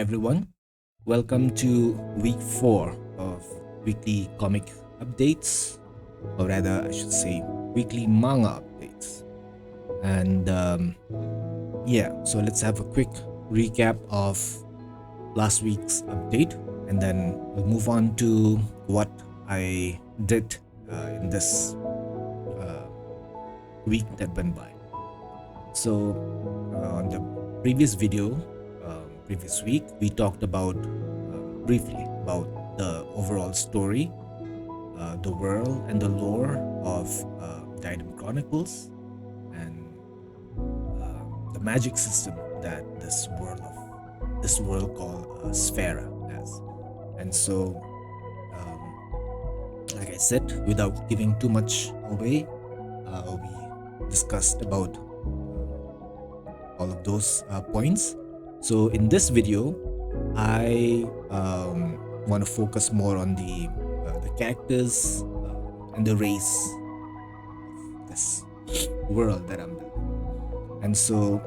everyone. Welcome to week 4 of weekly comic updates, or rather, I should say, weekly manga updates. And so let's have a quick recap of last week's update, and then we'll move on to what I did in this week that went by. So, on the previous video, previous week, we talked about briefly about the overall story, the world, and the lore of Diadem Chronicles, and the magic system that this world called Sphera has. And so, like I said, without giving too much away, we discussed about all of those points. So in this video, I want to focus more on the characters and the race of this world that I'm building. And so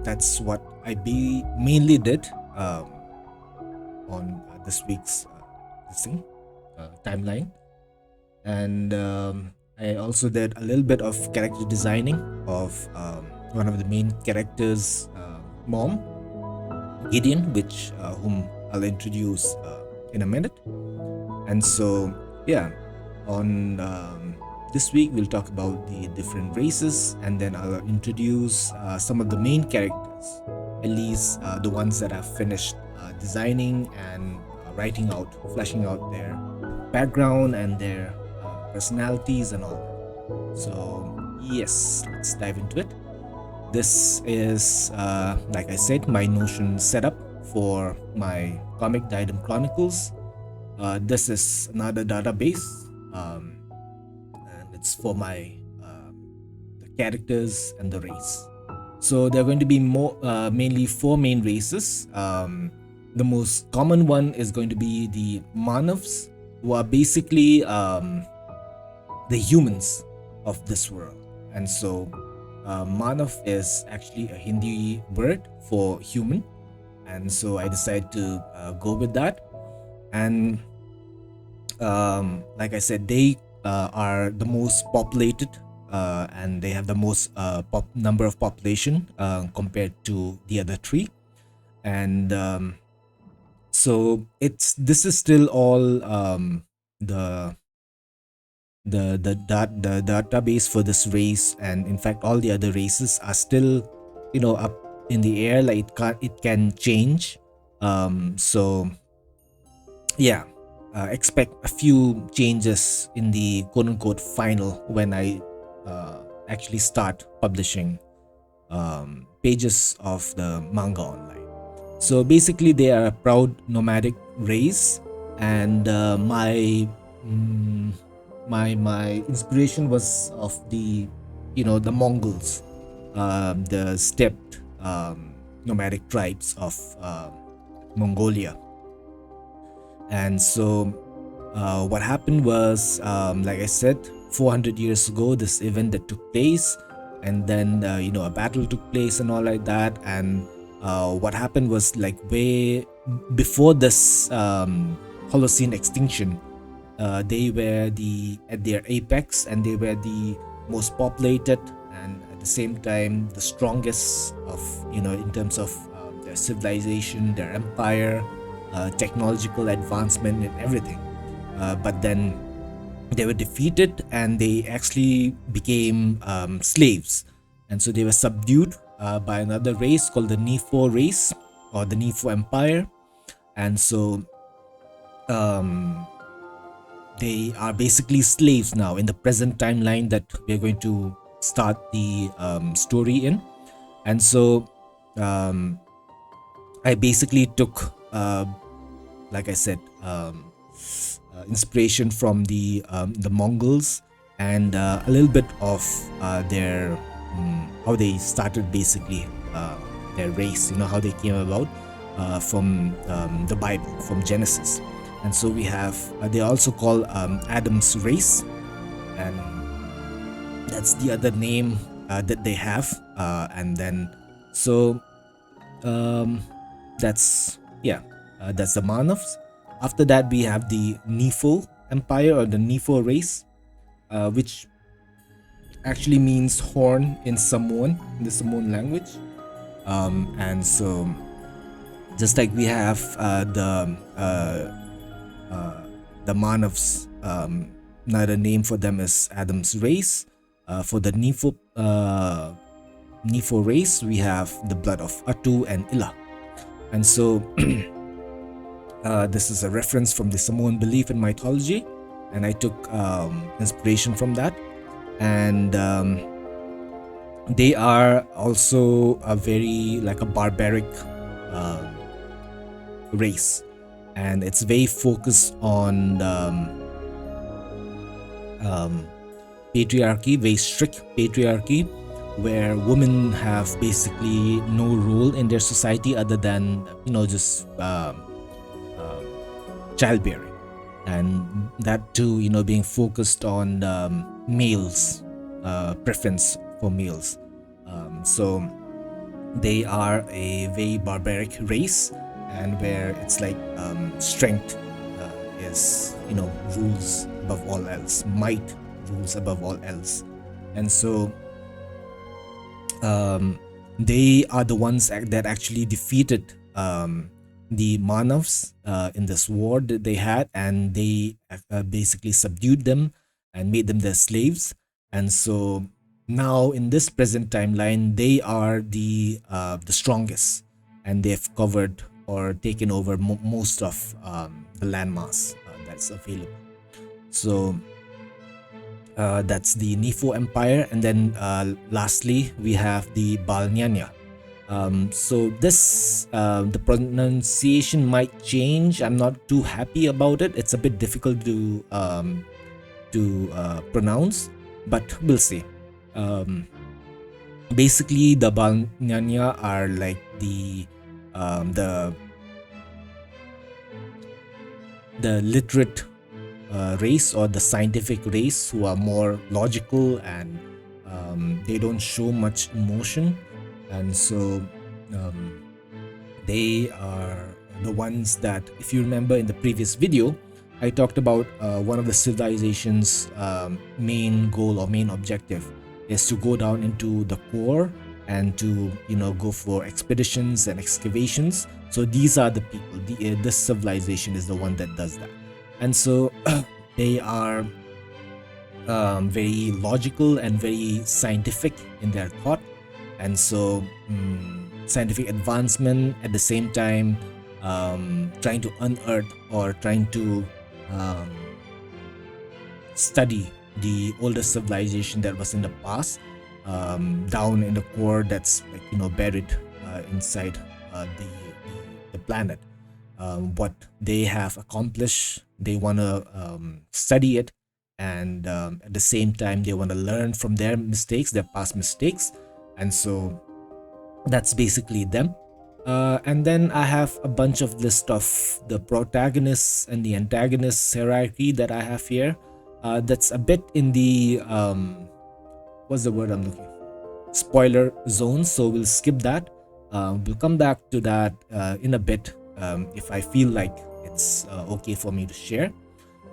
that's what I mainly did on this week's timeline. And I also did a little bit of character designing of one of the main characters' mom, Gideon, whom I'll introduce in a minute. And so, on this week we'll talk about the different races, and then I'll introduce some of the main characters, at least the ones that I've finished designing and fleshing out their background and their personalities and all that. So yes, let's dive into it. This is, like I said, my Notion setup for my comic Diadem Chronicles. This is another database, and it's for my the characters and the race. So there are going to be mainly 4 main races. The most common one is going to be the Manavs, who are basically the humans of this world. And so Manav is actually a Hindi word for human, and so I decided to go with that. And like I said, they are the most populated, and they have the most number of population compared to the other 3. And so this is still all the database for this race, and in fact all the other races are still up in the air, like it can change. Expect a few changes in the quote-unquote final when I actually start publishing pages of the manga online. So basically they are a proud nomadic race, and my inspiration was of the Mongols, the stepped nomadic tribes of Mongolia. And so what happened was, like I said, 400 years ago, this event that took place, and then a battle took place and all like that. And what happened was, like, way before this Holocene extinction, they were at their apex, and they were the most populated, and at the same time the strongest of in terms of their civilization, their empire, technological advancement and everything. But then they were defeated, and they actually became slaves, and so they were subdued by another race called the Nifo race, or the Nifo Empire. And so they are basically slaves now in the present timeline that we're going to start the story in. And so I basically took, like I said, inspiration from the Mongols, and a little bit of their how they started, basically their race, how they came about from the Bible, from Genesis. And so we have, they also call Adam's race, and that's the other name that they have. And then so Um, that's yeah, that's the Manavs. After that, we have the Nifo Empire or the Nifo race, which actually means horn in Samoan, in the Samoan language. And so, just like we have the Manavs, another name for them is Adam's race. For the Nifo race, we have the blood of Atu and Ila. And so, this is a reference from the Samoan belief in mythology, and I took inspiration from that. And they are also a very like a barbaric um, race, and it's very focused on patriarchy, very strict patriarchy, where women have basically no role in their society other than just childbearing, and that too being focused on males, preference for males. So they are a very barbaric race, and where it's like strength is rules above all else, might rules above all else. And so they are the ones that actually defeated the Manavs in this war that they had, and they basically subdued them and made them their slaves. And so now in this present timeline, they are the strongest, and they've covered or taken over most of the landmass that's available. So that's the Nifo Empire, and then lastly we have the Balnyanya. So this the pronunciation might change. I'm not too happy about it. It's a bit difficult to pronounce, but we'll see. Basically, the Balnyanya are like the literate race, or the scientific race, who are more logical, and they don't show much emotion. And so they are the ones that, if you remember in the previous video, I talked about one of the civilization's main goal or main objective is to go down into the core and to go for expeditions and excavations. So these are the people. This civilization is the one that does that. And so they are very logical and very scientific in their thought. And so scientific advancement, at the same time trying to unearth or trying to study the oldest civilization that was in the past, down in the core that's like buried inside the planet. What they have accomplished, they want to study it, and at the same time they want to learn from their mistakes, their past mistakes. And so that's basically them. And then I have a bunch of list of the protagonists and the antagonists hierarchy that I have here. That's a bit in the what's the word I'm looking for? Spoiler zone. So we'll skip that. We'll come back to that in a bit if I feel like it's okay for me to share.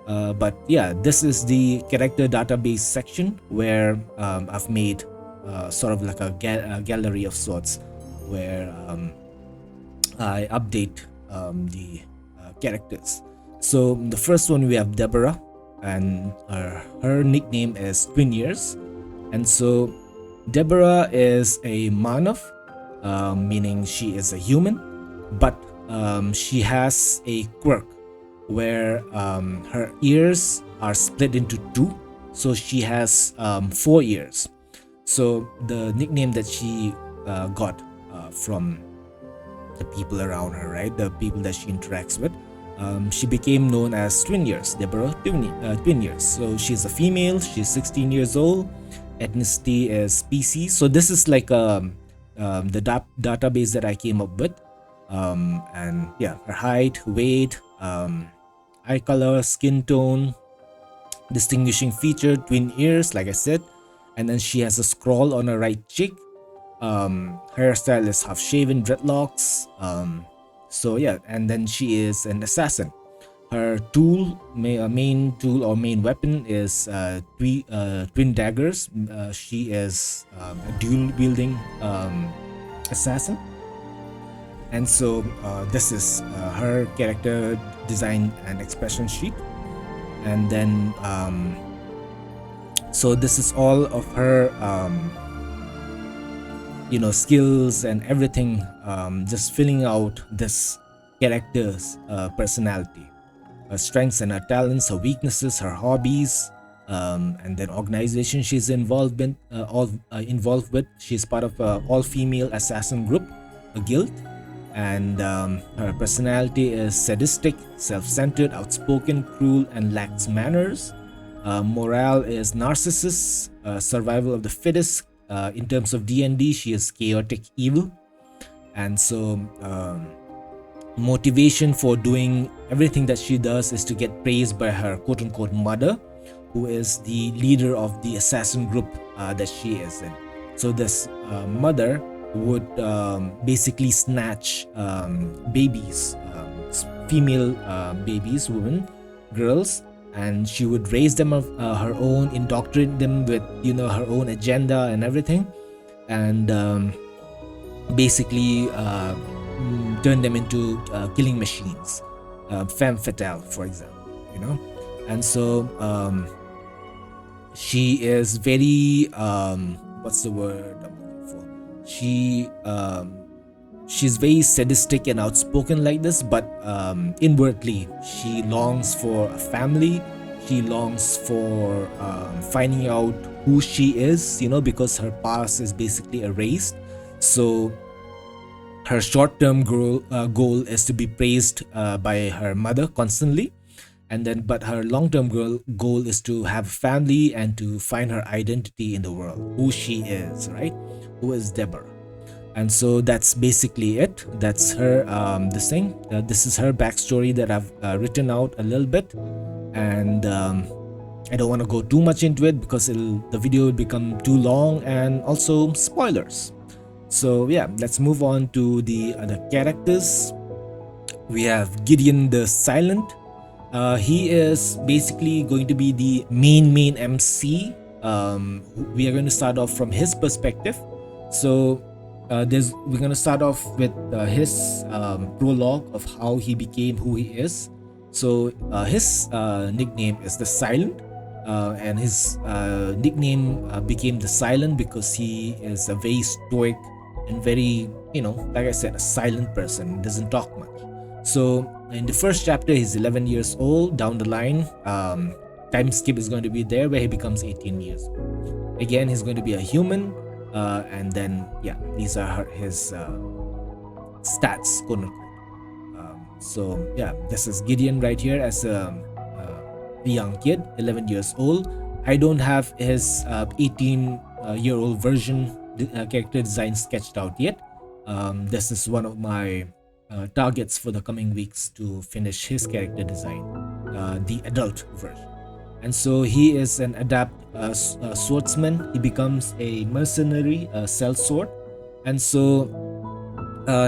But yeah, this is the character database section where I've made sort of like a gallery of sorts, where I update the characters. So the first one, we have Deborah, and her nickname is Twin Years. And so Deborah is a Manav, meaning she is a human, but she has a quirk where her ears are split into two, so she has 4 ears. So the nickname that she got from the people around her, right, the people that she interacts with, she became known as Twin Years, Deborah Twin Years. So she's a female, she's 16 years old, ethnicity is species. So this is like the database that I came up with. And yeah, her height, weight, eye color, skin tone, distinguishing feature, twin ears, like I said. And then she has a scroll on her right cheek. Hairstyle is half shaven, dreadlocks. So yeah, and then she is an assassin. Her main tool or main weapon is twin daggers. She is a dual wielding assassin, and so this is her character design and expression sheet. And then so this is all of her skills and everything, just filling out this character's personality, her strengths and her talents, her weaknesses, her hobbies, and then organization she's involved with. She's part of a all-female assassin group, a guild, and her personality is sadistic, self-centered, outspoken, cruel, and lacks manners. Morale is narcissist, survival of the fittest. In terms of D&D, she is chaotic evil, and so motivation for doing everything that she does is to get praised by her quote-unquote mother, who is the leader of the assassin group that she is in. So this mother would basically snatch babies, female babies, women, girls, and she would raise them of her own, indoctrinate them with her own agenda and everything, and basically turn them into killing machines, femme fatale, for example. And so she is very what's the word I'm looking for? She's very sadistic and outspoken like this, but inwardly she longs for a family. She longs for finding out who she is, because her past is basically erased. So her short-term goal is to be praised by her mother constantly, and then but her long-term goal is to have a family and to find her identity in the world, who she is, right? Who is Deborah? And so that's basically it. That's her this thing. This is her backstory that I've written out a little bit, and I don't want to go too much into it because the video will become too long, and also spoilers. So yeah, let's move on to the other characters. We have Gideon the Silent. He is basically going to be the main MC. We are going to start off from his perspective. So we're going to start off with his prologue of how he became who he is. So his nickname is the Silent, and his nickname became the Silent because he is a very stoic and very, like I said, a silent person, doesn't talk much. So in the first chapter, he's 11 years old. Down the line, time skip is going to be there where he becomes 18 years old. Again, he's going to be a human, and then yeah, these are his stats, quote unquote. So yeah, this is Gideon right here as a young kid, 11 years old. I don't have his 18-year-old version character design sketched out yet. This is one of my targets for the coming weeks to finish his character design, the adult version. And so he is an adept swordsman. He becomes a mercenary, sellsword, and so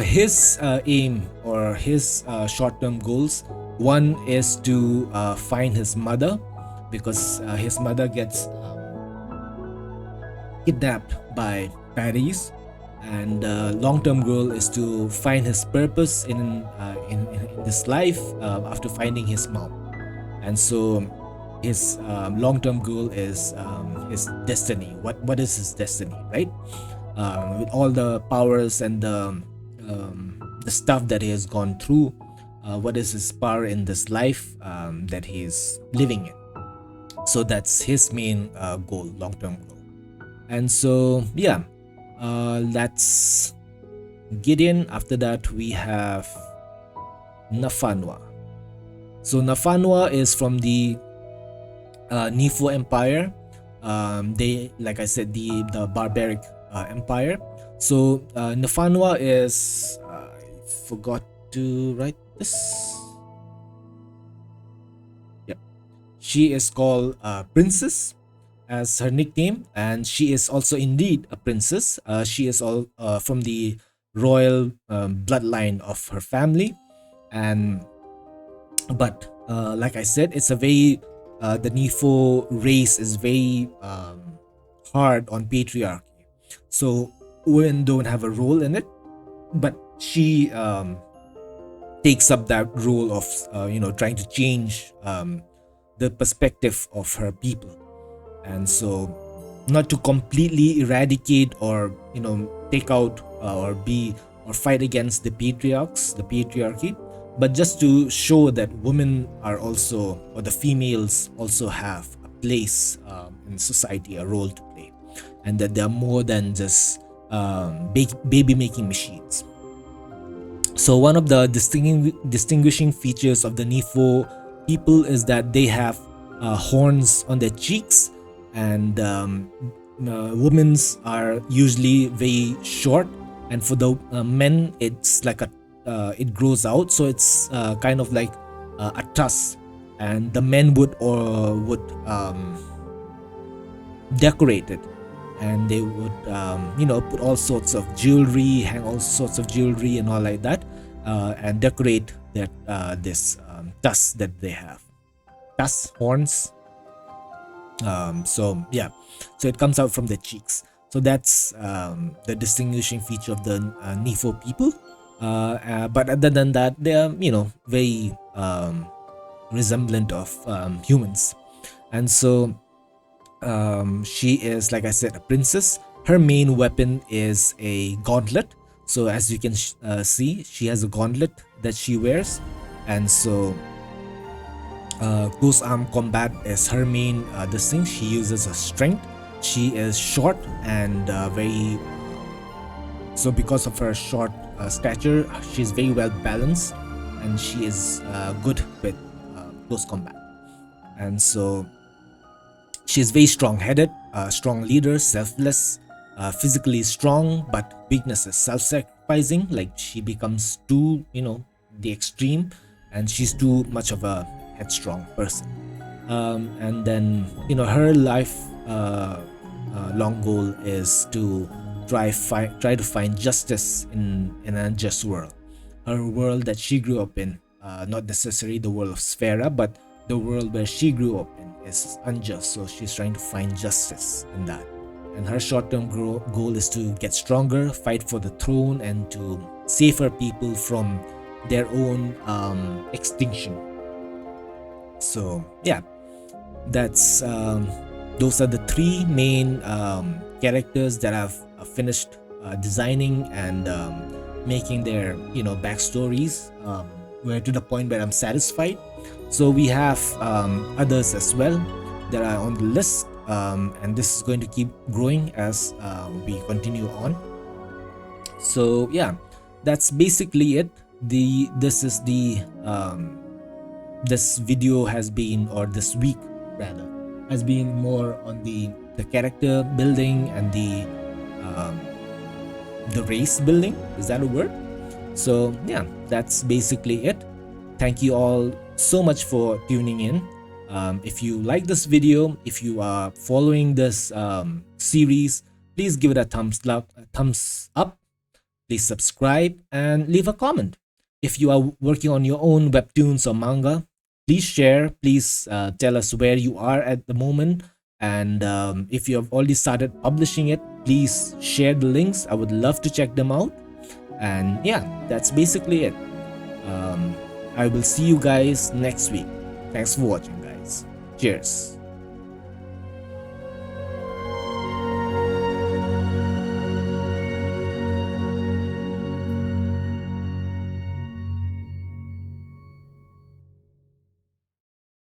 his aim or his short-term goals, one is to find his mother, because his mother gets kidnapped by Paris, and long-term goal is to find his purpose in this life after finding his mom. And so his long-term goal is his destiny. What is his destiny, right? With all the powers and the stuff that he has gone through, what is his power in this life that he is living in? So that's his main goal, long-term goal. And so yeah, that's Gideon. After that we have Nafanwa. So Nafanwa is from the Nifo Empire. They, like I said, the barbaric empire. So Nafanwa is I forgot to write this. Yep, she is called Princess. as her nickname, and she is also indeed a princess. She is all from the royal bloodline of her family, and but like I said, it's a very the Nifo race is very hard on patriarchy, so women don't have a role in it, but she takes up that role of trying to change the perspective of her people. And so, not to completely eradicate or take out or fight against the patriarchy, but just to show that women are also, or the females also have a place in society, a role to play, and that they are more than just baby making machines. So one of the distinguishing features of the Nifo people is that they have horns on their cheeks, and women's are usually very short, and for the men it's like it grows out, so it's kind of like a tusk, and the men would decorate it, and they would put all sorts of jewelry, hang all sorts of jewelry and all like that, and decorate that this tusk that they have, tusk horns. So yeah, so it comes out from the cheeks. So that's the distinguishing feature of the Nifo people. But other than that, they are very resemblant of humans, and so she is, like I said, a princess. Her main weapon is a gauntlet. So as you can see, she has a gauntlet that she wears, and so close arm combat is her main this thing. She uses her strength. She is short and very so because of her short stature, she's very well balanced, and she is good with close combat. And so she's very strong-headed, strong leader, selfless, physically strong, but weakness is self-sacrificing. Like she becomes too, the extreme, and she's too much of a headstrong person. And then, her life long goal is to try to find justice in an unjust world. Her world that she grew up in, not necessarily the world of Sphera, but the world where she grew up in is unjust, so she's trying to find justice in that. And her short-term goal is to get stronger, fight for the throne, and to save her people from their own extinction. So yeah, that's those are the three main characters that I've finished designing and making their backstories, where to the point where I'm satisfied. So we have others as well that are on the list, and this is going to keep growing as we continue on. So yeah, that's basically it. This video has been, or this week rather, has been more on the character building and the race building. Is that a word? So yeah, that's basically it. Thank you all so much for tuning in. If you like this video, if you are following this series, please give it a thumbs up. Please subscribe and leave a comment. If you are working on your own webtoons or manga, please share. Please tell us where you are at the moment, and if you have already started publishing it, please share the links. I would love to check them out. And yeah, that's basically it. I will see you guys next week. Thanks for watching, guys. Cheers.